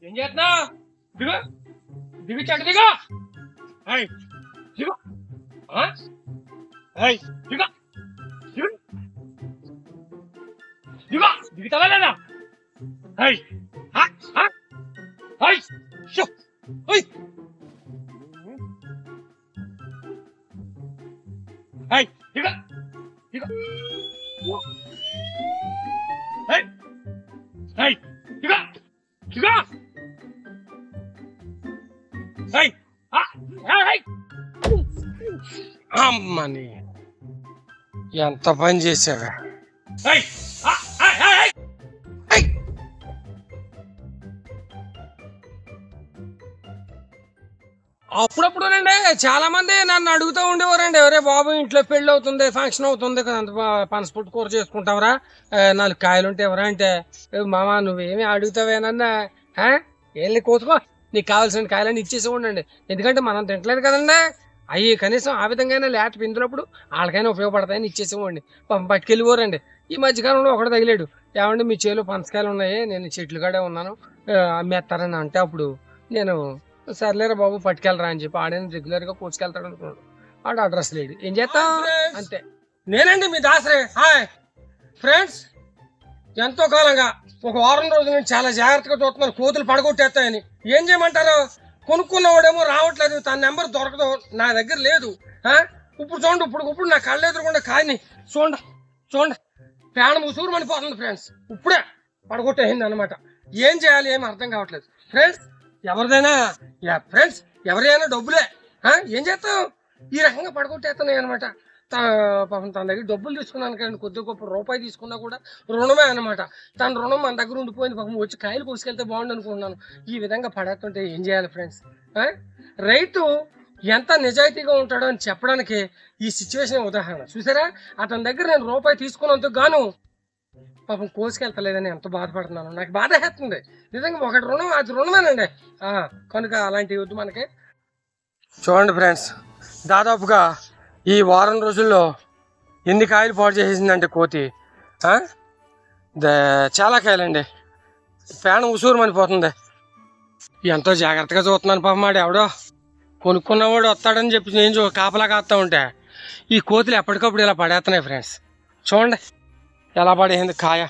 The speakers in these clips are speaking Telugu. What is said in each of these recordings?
ఏం చేస్తున్నా? దిగు దిగు చెట్టు దిగు. దిగు దిగు దిగు దిగు దిగుతావా లేదా? దిగు దిగు దిగు దిగు. అమ్మని ఎంత పని చేసావా? అప్పుడప్పుడునండి చాలా మంది నన్ను అడుగుతూ ఉండేవారండి, ఎవరే బాబు ఇంట్లో పెళ్లి అవుతుంది, ఫంక్షన్ అవుతుంది కదా, అంత పనసపుట్టు కూర చేసుకుంటావరా, 4 కాయలు ఉంటే ఎవరా అంటే, మామ నువ్వేమి అడుగుతావేనన్నా వెళ్ళి కోతుకో, నీకు కావాల్సిన కాయలన్నీ ఇచ్చేసి ఉండండి. ఎందుకంటే మనం తింటలేదు కదండి, అవి కనీసం ఆ విధంగా లేట పిండినప్పుడు వాళ్ళకైనా ఉపయోగపడతాయని ఇచ్చేసేవాడిని. పట్టుకెళ్ళిపోరండి. ఈ మధ్యకాలంలో ఒకటి తగిలాడు, ఏమండి మీ చేలో పనసకాయలు ఉన్నాయి, నేను చెట్లు కాడే ఉన్నాను అమ్మేస్తారని అంటే, అప్పుడు నేను సర్లేరా బాబు పట్టుకెళ్ళరా అని చెప్పి ఆడని రెగ్యులర్గా కోసుకెళ్తాడు అనుకున్నాడు. ఆడు అడ్రస్ లేడు, ఏం చేస్తా అంతే. నేనండి మీ దాసరే. హాయ్ ఫ్రెండ్స్, ఎంతో కాలంగా ఒక వారం రోజుల నుంచి చాలా జాగ్రత్తగా చూస్తున్నాను కోతులు పడగొట్టేస్తాయని. ఏం చేయమంటారు? కొనుక్కున్నవాడేమో రావట్లేదు, తన నెంబర్ దొరకదు, నా దగ్గర లేదు. ఇప్పుడు చూడండి, ఇప్పుడు నా కళ్ళు ఎదురుకుండా కాయని చూడండి ప్రాణం ఉసూరు మనిపోతుంది ఫ్రెండ్స్. ఇప్పుడే పడగొట్టేసింది అనమాట. ఏం చేయాలి ఏమి అర్థం కావట్లేదు ఫ్రెండ్స్. ఎవరైనా డబ్బులే, ఏం చేస్తాం, ఈ రకంగా పడగొట్టేస్తున్నాయి అనమాట. పాపం తన దగ్గర డబ్బులు తీసుకున్నాను కానీ కొద్ది గొప్ప రూపాయి తీసుకున్నా కూడా రుణమే అనమాట. తన రుణం మన దగ్గర ఉండిపోయింది. పాపం వచ్చి కాయలు కోసుకెళ్తే బాగుండు అనుకుంటున్నాను. ఈ విధంగా పడేస్తుంటే ఏం చేయాలి ఫ్రెండ్స్? రైతు ఎంత నిజాయితీగా ఉంటాడో అని చెప్పడానికి ఈ సిచ్యువేషన్ ఉదాహరణ. చూసారా, అతని దగ్గర నేను రూపాయి తీసుకున్నందుకు గాను పాపం కోసుకెళ్తలేదని ఎంత బాధపడుతున్నాను. నాకు బాధ వేస్తుంది నిజంగా. ఒకటి రుణం, అది రుణమేనండి. కనుక అలాంటి వద్దు మనకి. చూడండి ఫ్రెండ్స్, దాదాపుగా ఈ వారం రోజుల్లో ఎన్ని కాయలు పాడు చేసేసిందంటే కోతి, చాలా కాయలండి. ప్రాణం ఉసూరు మనిపోతుంది. ఎంతో జాగ్రత్తగా చూస్తున్నాను. పాపం మాడు ఎవడో కొనుక్కున్నవాడు వస్తాడని చెప్పి నేను కాపలా కాస్తా ఉంటే ఈ కోతులు ఎప్పటికప్పుడు ఇలా పడేస్తున్నాయి ఫ్రెండ్స్. చూడండి ఎలా పడేసింది కాయ,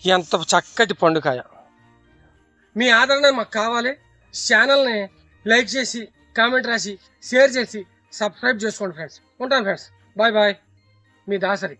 ఎంత చక్కటి పండుకాయ. మీ ఆదరణ మాకు కావాలి. ఛానల్ని లైక్ చేసి, కామెంట్ రాసి, షేర్ చేసి, సబ్స్క్రైబ్ చేసుకోండి ఫ్రెండ్స్. ఉంటాను ఫ్రెండ్స్, బాయ్ బాయ్. మీ దాసరి.